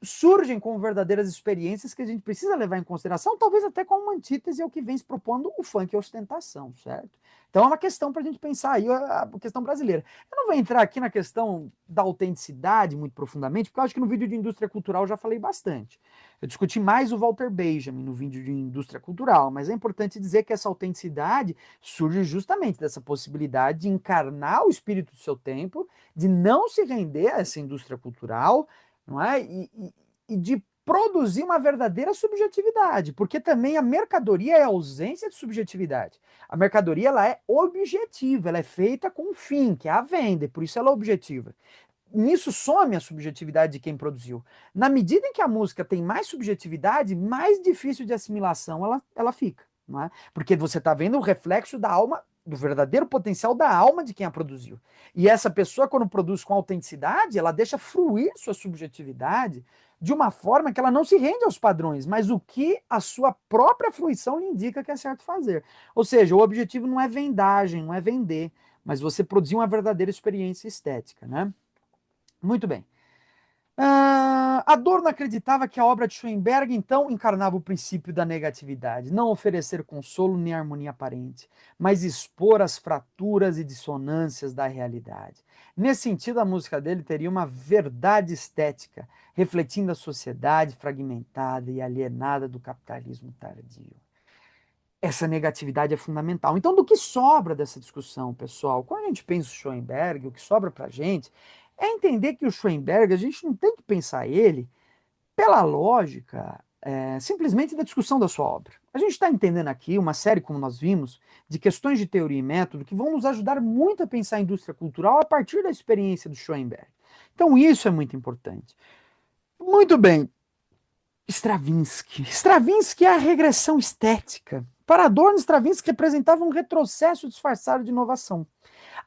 surgem como verdadeiras experiências que a gente precisa levar em consideração, talvez até como uma antítese ao que vem se propondo o funk e a ostentação, certo? Então é uma questão para a gente pensar aí, a questão brasileira. Eu não vou entrar aqui na questão da autenticidade muito profundamente, porque eu acho que no vídeo de indústria cultural eu já falei bastante. Eu discuti mais o Walter Benjamin no vídeo de indústria cultural, mas é importante dizer que essa autenticidade surge justamente dessa possibilidade de encarnar o espírito do seu tempo, de não se render a essa indústria cultural, não é? E de produzir uma verdadeira subjetividade, porque também a mercadoria é a ausência de subjetividade. A mercadoria ela é objetiva, ela é feita com um fim, que é a venda, e por isso ela é objetiva. Nisso some a subjetividade de quem produziu. Na medida em que a música tem mais subjetividade, mais difícil de assimilação ela fica. Não é? Porque você está vendo o reflexo da alma, do verdadeiro potencial da alma de quem a produziu. E essa pessoa, quando produz com autenticidade, ela deixa fruir sua subjetividade de uma forma que ela não se rende aos padrões, mas o que a sua própria fruição lhe indica que é certo fazer. Ou seja, o objetivo não é vendagem, não é vender, mas você produzir uma verdadeira experiência estética, né? Muito bem. Adorno acreditava que a obra de Schoenberg, então, encarnava o princípio da negatividade, não oferecer consolo nem harmonia aparente, mas expor as fraturas e dissonâncias da realidade. Nesse sentido, a música dele teria uma verdade estética, refletindo a sociedade fragmentada e alienada do capitalismo tardio. Essa negatividade é fundamental. Então, do que sobra dessa discussão, pessoal? Quando a gente pensa o Schoenberg, o que sobra para a gente é entender que o Schoenberg, a gente não tem que pensar ele pela lógica, simplesmente da discussão da sua obra. A gente está entendendo aqui uma série, como nós vimos, de questões de teoria e método que vão nos ajudar muito a pensar a indústria cultural a partir da experiência do Schoenberg. Então, isso é muito importante. Muito bem. Stravinsky. Stravinsky é a regressão estética. Para Adorno, Stravinsky representava um retrocesso disfarçado de inovação.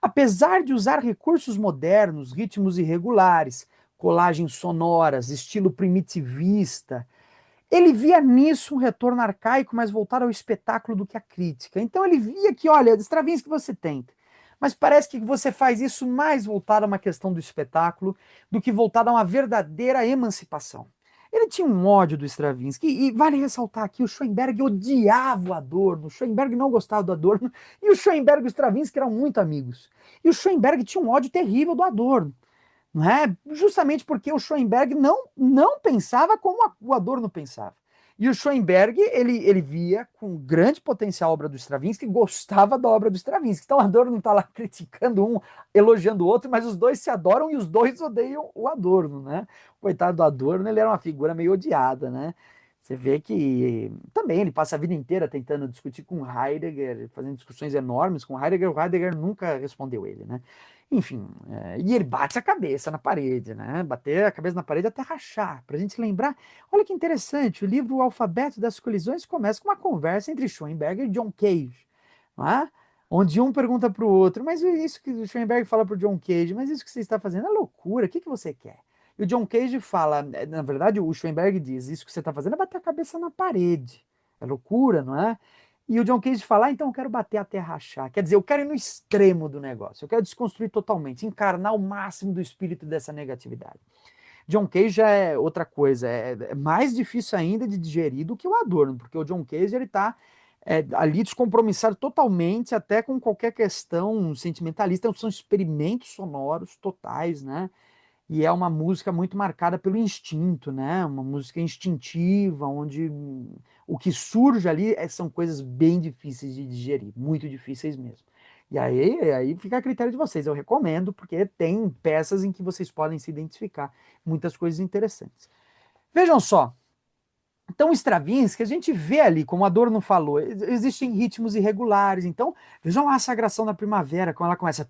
Apesar de usar recursos modernos, ritmos irregulares, colagens sonoras, estilo primitivista, ele via nisso um retorno arcaico, mais voltado ao espetáculo do que à crítica. Então ele via que, olha, Stravinsky você tenta, mas parece que você faz isso mais voltado a uma questão do espetáculo do que voltado a uma verdadeira emancipação. Ele tinha um ódio do Stravinsky, e vale ressaltar aqui, o Schoenberg odiava o Adorno, o Schoenberg não gostava do Adorno, e o Schoenberg e o Stravinsky eram muito amigos. E o Schoenberg tinha um ódio terrível do Adorno, não é? Justamente porque o Schoenberg não pensava como o Adorno pensava. E o Schoenberg, ele via com grande potencial a obra do Stravinsky, gostava da obra do Stravinsky. Então o Adorno está lá criticando um, elogiando o outro, mas os dois se adoram e os dois odeiam o Adorno, né? Coitado do Adorno, ele era uma figura meio odiada, né? Você vê que também ele passa a vida inteira tentando discutir com Heidegger, fazendo discussões enormes com Heidegger, o Heidegger nunca respondeu ele, né? Enfim, e ele bate a cabeça na parede, né? Bater a cabeça na parede até rachar, para a gente lembrar. Olha que interessante, o livro O Alfabeto das Colisões começa com uma conversa entre Schoenberg e John Cage, não é? Onde um pergunta para o outro, mas isso que o Schoenberg fala para o John Cage, mas isso que você está fazendo é loucura, o que você quer? E o John Cage fala, na verdade, o Schoenberg diz, isso que você está fazendo é bater a cabeça na parede, é loucura, não é? E o John Cage fala, então eu quero bater até rachar. Quer dizer, eu quero ir no extremo do negócio. Eu quero desconstruir totalmente, encarnar o máximo do espírito dessa negatividade. John Cage já é outra coisa, é mais difícil ainda de digerir do que o Adorno, porque o John Cage ele está ali descompromissado totalmente, até com qualquer questão sentimentalista. Então, são experimentos sonoros totais, né? E é uma música muito marcada pelo instinto, né? Uma música instintiva, onde o que surge ali são coisas bem difíceis de digerir, muito difíceis mesmo. E aí fica a critério de vocês. Eu recomendo, porque tem peças em que vocês podem se identificar, muitas coisas interessantes. Vejam só, então, o Stravinsky, a gente vê ali, como a Adorno falou, existem ritmos irregulares. Então, vejam lá a Sagração da Primavera, quando ela começa.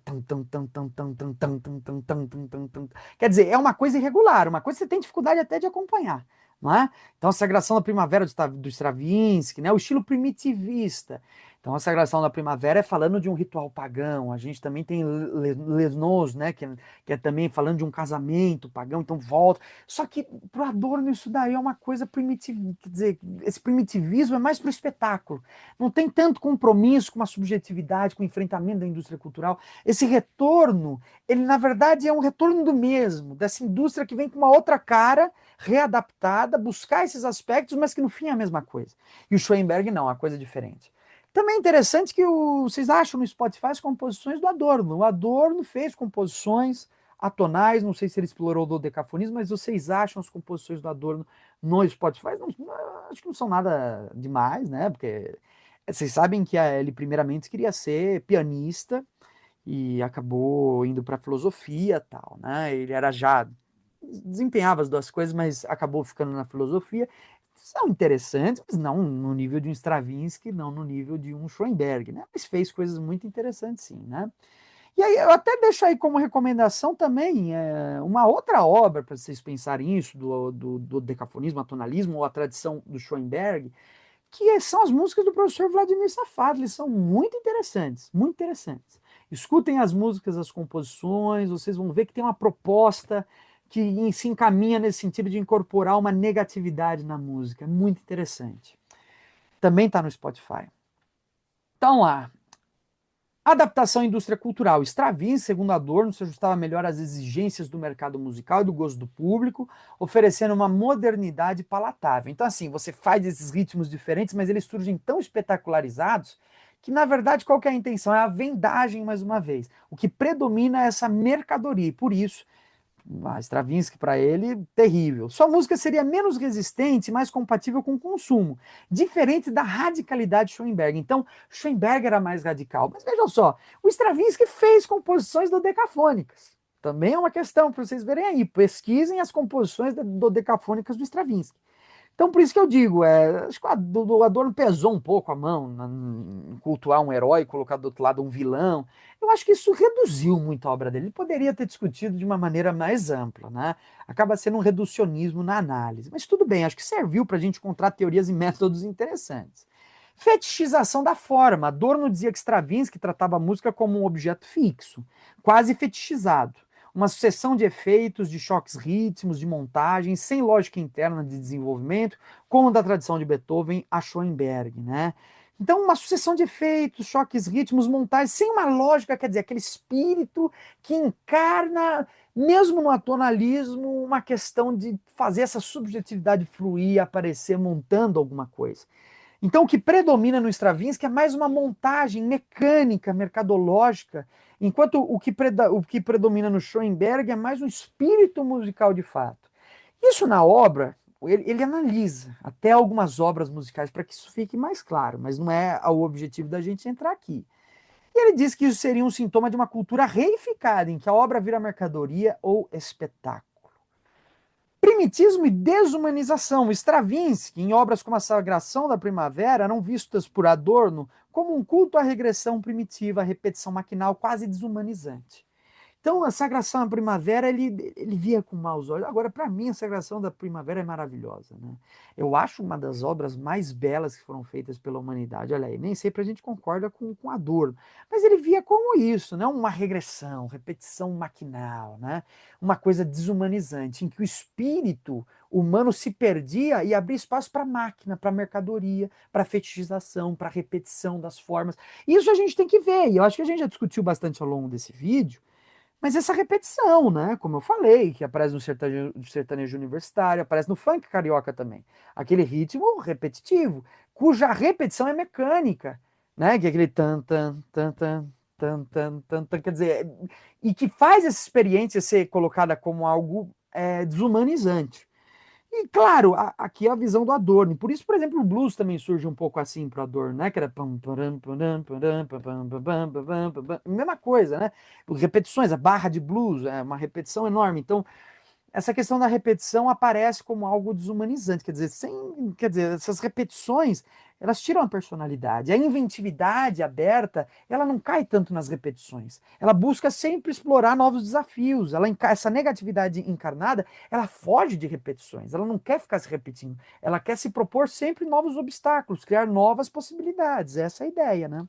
Quer dizer, é uma coisa irregular, uma coisa que você tem dificuldade até de acompanhar. Não é? Então, a Sagração da Primavera do Stravinsky, né? O estilo primitivista. Então, a Sagração da Primavera é falando de um ritual pagão. A gente também tem Lesnos, né? Que é também falando de um casamento pagão. Então, volta. Só que para o Adorno isso daí é uma coisa primitiva, quer dizer, esse primitivismo é mais para o espetáculo. Não tem tanto compromisso com a subjetividade, com o enfrentamento da indústria cultural. Esse retorno, ele na verdade é um retorno do mesmo, dessa indústria que vem com uma outra cara, readaptada, buscar esses aspectos, mas que no fim é a mesma coisa. E o Schoenberg não, a coisa é diferente. Também é interessante que vocês acham no Spotify as composições do Adorno. O Adorno fez composições atonais, não sei se ele explorou o dodecafonismo, mas vocês acham as composições do Adorno no Spotify? Acho que não são nada demais, né? Porque vocês sabem que ele primeiramente queria ser pianista e acabou indo para filosofia e tal, né? Ele era já desempenhava as duas coisas, mas acabou ficando na filosofia. São interessantes, mas não no nível de um Stravinsky, não no nível de um Schoenberg, né? Mas fez coisas muito interessantes, sim, né? E aí eu até deixo aí como recomendação também uma outra obra para vocês pensarem isso, do decafonismo, atonalismo, ou a tradição do Schoenberg, que são as músicas do professor Vladimir Safad. Eles são muito interessantes, muito interessantes. Escutem as músicas, as composições, vocês vão ver que tem uma proposta que se encaminha nesse sentido de incorporar uma negatividade na música. Muito interessante. Também está no Spotify. Então lá, Adaptação à indústria cultural. Stravinsky, segundo Adorno, se ajustava melhor às exigências do mercado musical e do gosto do público, oferecendo uma modernidade palatável. Então, assim, você faz esses ritmos diferentes, mas eles surgem tão espetacularizados que, na verdade, qual que é a intenção? É a vendagem, mais uma vez. O que predomina é essa mercadoria. E por isso, Stravinsky, para ele, terrível. Sua música seria menos resistente e mais compatível com o consumo, diferente da radicalidade de Schoenberg. Então, Schoenberg era mais radical. Mas vejam só, o Stravinsky fez composições dodecafônicas. Também é uma questão para vocês verem aí. Pesquisem as composições dodecafônicas do Stravinsky. Então, por isso que eu digo, acho que o Adorno pesou um pouco a mão em cultuar um herói, colocar do outro lado um vilão. Eu acho que isso reduziu muito a obra dele. Ele poderia ter discutido de uma maneira mais ampla, né? Acaba sendo um reducionismo na análise. Mas tudo bem, acho que serviu para a gente encontrar teorias e métodos interessantes. Fetichização da forma. Adorno dizia que Stravinsky tratava a música como um objeto fixo, quase fetichizado. Uma sucessão de efeitos, de choques ritmos, de montagens, sem lógica interna de desenvolvimento, como da tradição de Beethoven a Schoenberg, né? Então, uma sucessão de efeitos, choques ritmos, montagens, sem uma lógica, quer dizer, aquele espírito que encarna, mesmo no atonalismo, uma questão de fazer essa subjetividade fluir, aparecer montando alguma coisa. Então, o que predomina no Stravinsky é mais uma montagem mecânica, mercadológica, enquanto o que predomina no Schoenberg é mais um espírito musical de fato. Isso na obra, ele analisa até algumas obras musicais para que isso fique mais claro, mas não é o objetivo da gente entrar aqui. E ele diz que isso seria um sintoma de uma cultura reificada, em que a obra vira mercadoria ou espetáculo. Primitismo e desumanização. Stravinsky, em obras como A Sagração da Primavera, eram vistas por Adorno como um culto à regressão primitiva, à repetição maquinal, quase desumanizante. Então, a Sagração da Primavera, ele via com maus olhos. Agora, para mim, a Sagração da Primavera é maravilhosa. Né? Eu acho uma das obras mais belas que foram feitas pela humanidade. Olha aí, nem sempre a gente concorda com Adorno, mas ele via como isso, né? Uma regressão, repetição maquinal, né? Uma coisa desumanizante, em que o espírito humano se perdia e abria espaço para máquina, para mercadoria, para fetichização, para repetição das formas. Isso a gente tem que ver, e eu acho que a gente já discutiu bastante ao longo desse vídeo, mas essa repetição, né? Como eu falei, que aparece no sertanejo universitário, aparece no funk carioca também. Aquele ritmo repetitivo, cuja repetição é mecânica, né? Que é aquele tan tan tan tan tan tan tan, tan quer dizer, e que faz essa experiência ser colocada como algo desumanizante. E claro, aqui é a visão do Adorno. Por isso, por exemplo, o blues também surge um pouco assim para o Adorno, né? Que era mesma coisa, né? Repetições, a barra de blues é uma repetição enorme. Então, essa questão da repetição aparece como algo desumanizante, quer dizer, essas repetições, elas tiram a personalidade. A inventividade aberta, ela não cai tanto nas repetições. Ela busca sempre explorar novos desafios. Essa negatividade encarnada, ela foge de repetições. Ela não quer ficar se repetindo. Ela quer se propor sempre novos obstáculos, criar novas possibilidades. Essa é a ideia, né?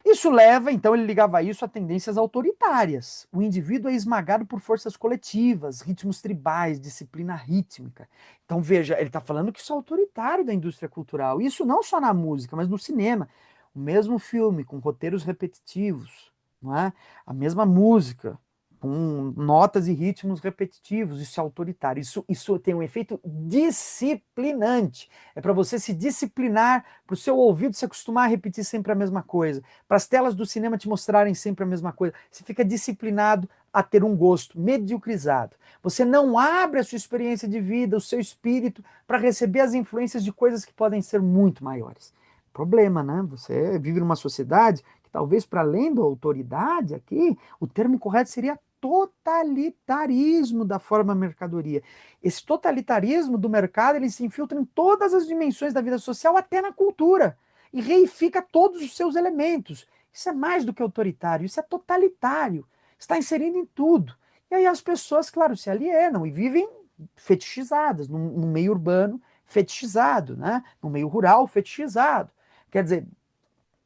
Isso leva, então, ele ligava isso a tendências autoritárias. O indivíduo é esmagado por forças coletivas, ritmos tribais, disciplina rítmica. Então, veja, ele está falando que isso é autoritário da indústria cultural. Isso não só na música, mas no cinema. O mesmo filme, com roteiros repetitivos, não é? A mesma música, com notas e ritmos repetitivos. Isso é autoritário. Isso tem um efeito disciplinante. É para você se disciplinar, para o seu ouvido se acostumar a repetir sempre a mesma coisa, para as telas do cinema te mostrarem sempre a mesma coisa. Você fica disciplinado a ter um gosto mediocrizado. Você não abre a sua experiência de vida, o seu espírito, para receber as influências de coisas que podem ser muito maiores. Problema, né? Você vive numa sociedade que talvez para além da autoridade aqui, o termo correto seria totalitarismo da forma mercadoria. Esse totalitarismo do mercado, ele se infiltra em todas as dimensões da vida social, até na cultura, e reifica todos os seus elementos. Isso é mais do que autoritário, isso é totalitário. Está inserido em tudo. E aí as pessoas, claro, se alienam e vivem fetichizadas, num meio urbano fetichizado, né? No meio rural fetichizado. Quer dizer,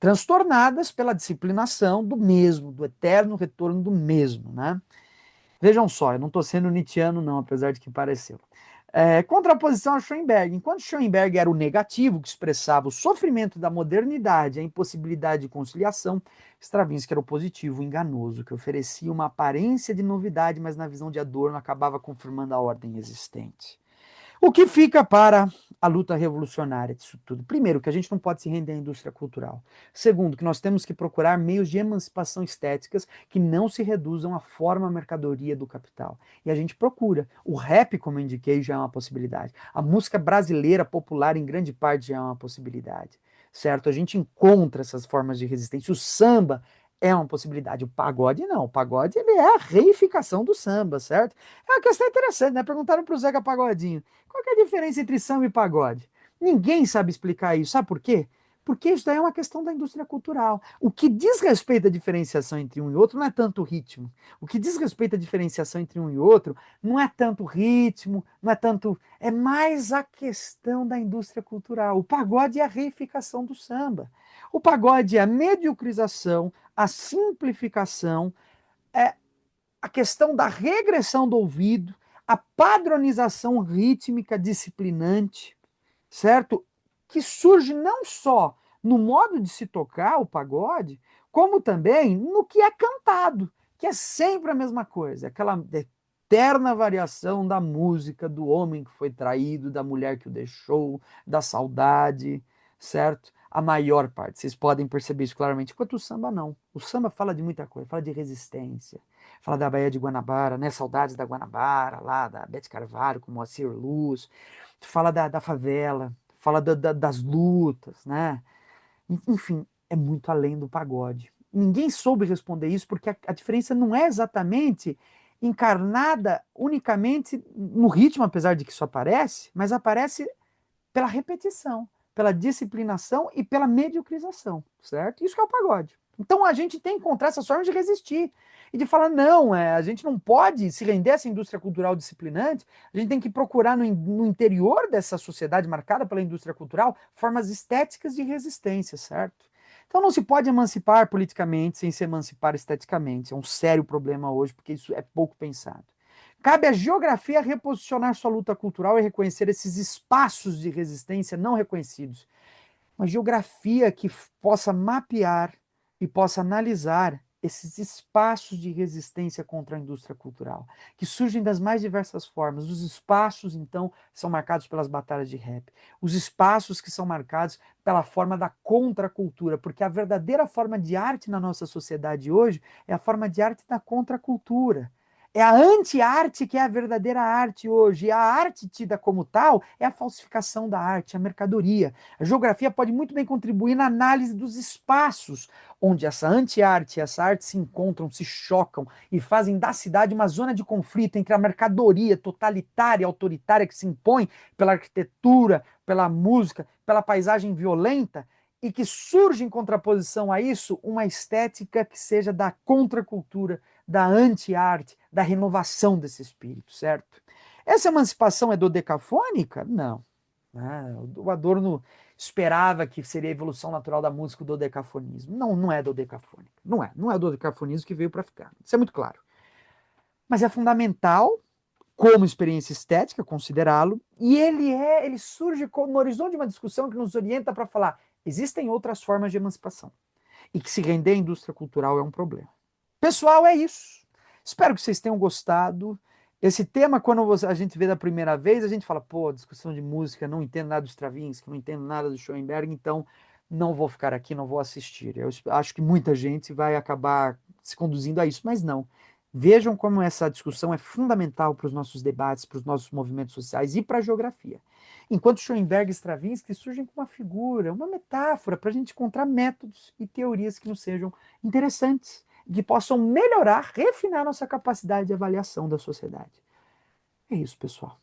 transtornadas pela disciplinação do mesmo, do eterno retorno do mesmo, né? Vejam só, eu não estou sendo nietzschiano não, apesar de que pareceu. Contraposição a Schoenberg. Enquanto Schoenberg era o negativo, que expressava o sofrimento da modernidade, a impossibilidade de conciliação, Stravinsky era o positivo, o enganoso, que oferecia uma aparência de novidade, mas na visão de Adorno acabava confirmando a ordem existente. O que fica para a luta revolucionária disso tudo? Primeiro, que a gente não pode se render à indústria cultural. Segundo, que nós temos que procurar meios de emancipação estéticas que não se reduzam à forma mercadoria do capital. E a gente procura. O rap, como eu indiquei, já é uma possibilidade. A música brasileira popular, em grande parte, já é uma possibilidade. Certo? A gente encontra essas formas de resistência. O samba é uma possibilidade. O pagode não. O pagode ele é a reificação do samba, certo? É uma questão interessante, né? Perguntaram para o Zeca Pagodinho. Qual que é a diferença entre samba e pagode? Ninguém sabe explicar isso. Sabe por quê? Porque isso daí é uma questão da indústria cultural. O que diz respeito à diferenciação entre um e outro não é tanto o ritmo. O que diz respeito à diferenciação entre um e outro não é tanto o ritmo, não é tanto. É mais a questão da indústria cultural. O pagode é a reificação do samba. O pagode é a mediocrização, a simplificação, é a questão da regressão do ouvido, a padronização rítmica disciplinante, certo? Que surge não só no modo de se tocar o pagode, como também no que é cantado, que é sempre a mesma coisa, aquela eterna variação da música, do homem que foi traído, da mulher que o deixou, da saudade, certo? A maior parte, vocês podem perceber isso claramente, enquanto o samba não. O samba fala de muita coisa, fala de resistência, fala da Baía de Guanabara, né? Saudades da Guanabara, lá da Bete Carvalho, com Moacir Luz, fala da favela, fala das lutas, né? Enfim, é muito além do pagode. Ninguém soube responder isso porque a diferença não é exatamente encarnada unicamente no ritmo, apesar de que isso aparece, mas aparece pela repetição, pela disciplinação e pela mediocrização, certo? Isso que é o pagode. Então a gente tem que encontrar essas formas de resistir e de falar, não, a gente não pode se render a essa indústria cultural disciplinante, a gente tem que procurar no interior dessa sociedade marcada pela indústria cultural formas estéticas de resistência, certo? Então não se pode emancipar politicamente sem se emancipar esteticamente. É um sério problema hoje, porque isso é pouco pensado. Cabe à geografia reposicionar sua luta cultural e reconhecer esses espaços de resistência não reconhecidos. Uma geografia que possa mapear e possa analisar esses espaços de resistência contra a indústria cultural, que surgem das mais diversas formas. Os espaços, então, são marcados pelas batalhas de rap. Os espaços que são marcados pela forma da contracultura, porque a verdadeira forma de arte na nossa sociedade hoje é a forma de arte da contracultura. É a anti-arte que é a verdadeira arte hoje. E a arte tida como tal é a falsificação da arte, a mercadoria. A geografia pode muito bem contribuir na análise dos espaços onde essa anti-arte e essa arte se encontram, se chocam e fazem da cidade uma zona de conflito entre a mercadoria totalitária e autoritária que se impõe pela arquitetura, pela música, pela paisagem violenta e que surge em contraposição a isso uma estética que seja da contracultura, da anti-arte, da renovação desse espírito, certo? Essa emancipação é dodecafônica? Não. O Adorno esperava que seria a evolução natural da música o dodecafonismo. Não, não é dodecafônica. Não é o dodecafonismo que veio para ficar. Isso é muito claro. Mas é fundamental, como experiência estética, considerá-lo, e ele surge no horizonte de uma discussão que nos orienta para falar: existem outras formas de emancipação. E que se render à indústria cultural é um problema. Pessoal, é isso. Espero que vocês tenham gostado. Esse tema, quando a gente vê da primeira vez, a gente fala, pô, discussão de música, não entendo nada do Stravinsky, não entendo nada do Schoenberg, então não vou ficar aqui, não vou assistir. Eu acho que muita gente vai acabar se conduzindo a isso, mas não. Vejam como essa discussão é fundamental para os nossos debates, para os nossos movimentos sociais e para a geografia. Enquanto Schoenberg e Stravinsky surgem como uma figura, uma metáfora para a gente encontrar métodos e teorias que nos sejam interessantes, que possam melhorar, refinar nossa capacidade de avaliação da sociedade. É isso, pessoal.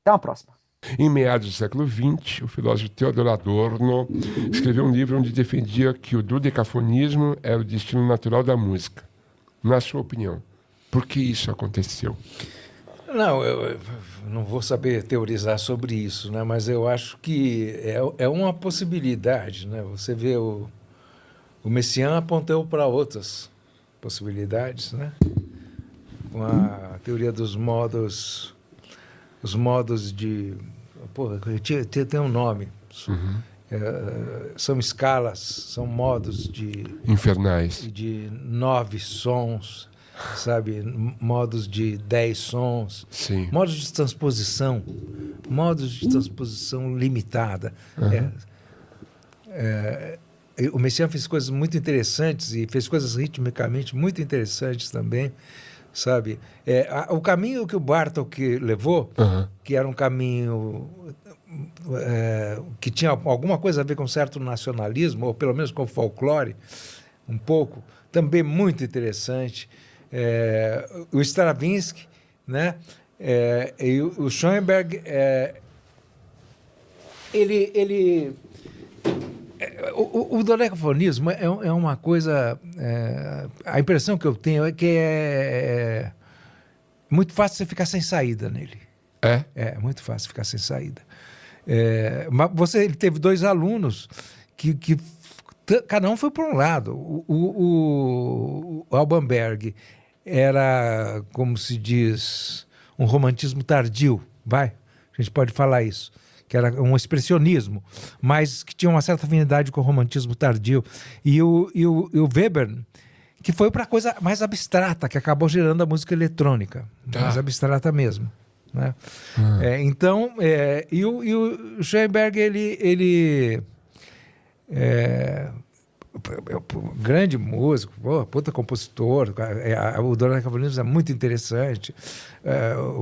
Até uma próxima. Em meados do século XX, o filósofo Theodor Adorno escreveu um livro onde defendia que o dodecafonismo era o destino natural da música. Na sua opinião, por que isso aconteceu? Não, eu não vou saber teorizar sobre isso, né? Mas eu acho que é uma possibilidade, né? Você vê o Messiaen apontou para outras possibilidades, né? Com a teoria dos modos os modos de... Pô, tem um nome. São escalas, são modos infernais. de 9 sons, sabe? Modos de 10 sons. Sim. Modos de transposição limitada. O Messiaen fez coisas muito interessantes e fez coisas ritmicamente muito interessantes também, sabe? O caminho que o Bartók levou, que era um caminho que tinha alguma coisa a ver com certo nacionalismo, ou pelo menos com folclore, um pouco, também muito interessante. O Stravinsky, né? E o Schoenberg, o dodecafonismo é uma coisa... a impressão que eu tenho é que é muito fácil você ficar sem saída nele. É muito fácil ficar sem saída. Mas ele teve 2 alunos que cada um foi para um lado. O Alban Berg era, como se diz, um romantismo tardio, a gente pode falar isso, que era um expressionismo, mas que tinha uma certa afinidade com o romantismo tardio. E o Webern, que foi para a coisa mais abstrata, que acabou gerando a música eletrônica, mais abstrata mesmo, né? Então, e o Schoenberg, ele grande músico, puta compositor, o dodecafonismo é muito interessante.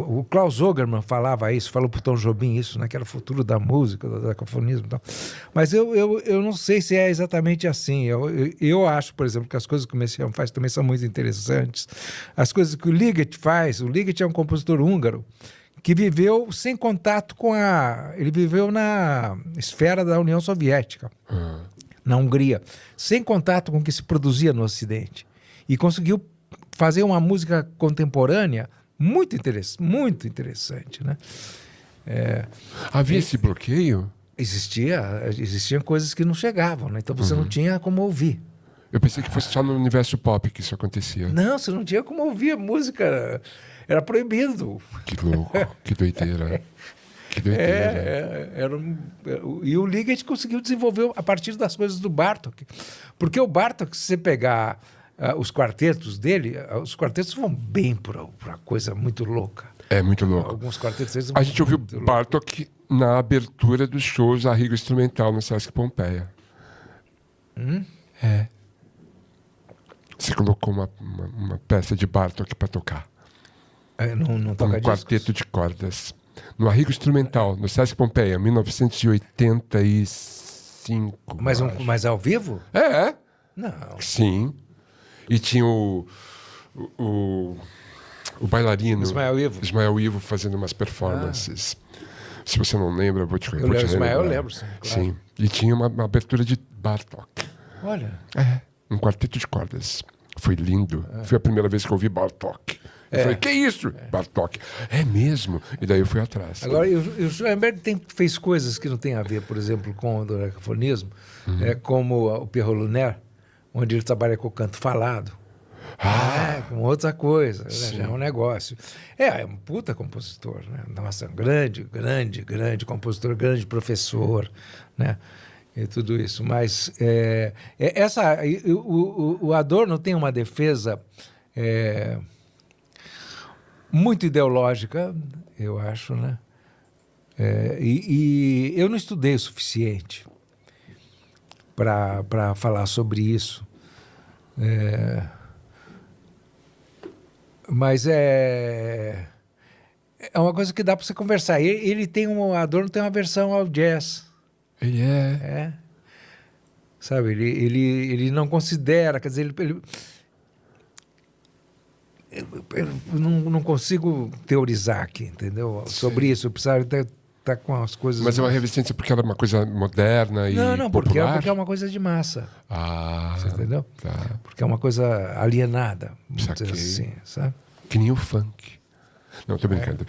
O Klaus Ogerman falava isso, falou pro Tom Jobim isso, né, que era o futuro da música, do dodecafonismo e tal. Mas eu não sei se é exatamente assim. Eu acho, por exemplo, que as coisas que o Messiaen faz também são muito interessantes. As coisas que o Ligeti faz, o Ligeti é um compositor húngaro que viveu sem contato com ele viveu na esfera da União Soviética. Na Hungria, sem contato com o que se produzia no Ocidente. E conseguiu fazer uma música contemporânea muito interessante, né? Havia esse bloqueio? Existiam coisas que não chegavam, né? Então você não tinha como ouvir. Eu pensei que fosse só no universo pop que isso acontecia. Não, você não tinha como ouvir a música. Era proibido. Que louco, que doideira. Que doideira. E o Ligeti conseguiu desenvolver a partir das coisas do Bartók. Porque o Bartók, se você pegar os quartetos dele, os quartetos vão bem para coisa muito louca. É muito louco. Alguns quartetos deles A gente ouviu Bartók na abertura dos shows a Rigo Instrumental no Sesc Pompeia. Você colocou uma peça de Bartók para tocar. Não toca um quarteto de cordas. No Arrigo Instrumental, no Sesc Pompeia, 1985. Mas ao vivo? Não. Sim. E tinha o bailarino Ismael Ivo fazendo umas performances. Se você não lembra, eu vou te lembrar. Ismael eu lembro, sim. Claro. Sim. E tinha uma abertura de Bartók. Olha. Um quarteto de cordas. Foi lindo. Foi a primeira vez que eu ouvi Bartók. Eu falei, que isso? Bartók. É mesmo? E daí eu fui atrás. Agora, o Schoenberg fez coisas que não têm a ver, por exemplo, com o dodecafonismo, como o Pierrot Lunaire, onde ele trabalha com o canto falado. Com outra coisa, né? Já é um negócio. É um puta compositor, né? Nossa, grande compositor, grande professor, né? E tudo isso. Mas o Adorno tem uma defesa muito ideológica, eu acho, né? E eu não estudei o suficiente para falar sobre isso. Mas é uma coisa que dá para você conversar. Adorno tem uma versão ao jazz. Ele Sabe, ele não considera, quer dizer, eu não consigo teorizar aqui, entendeu? Sobre isso, eu precisava estar com as coisas... Mas é uma resistência porque ela é uma coisa moderna e popular? Porque é uma coisa de massa. Você entendeu? Tá. Porque é uma coisa alienada, vamos dizer assim, sabe? Que nem o funk. Não, tô brincando.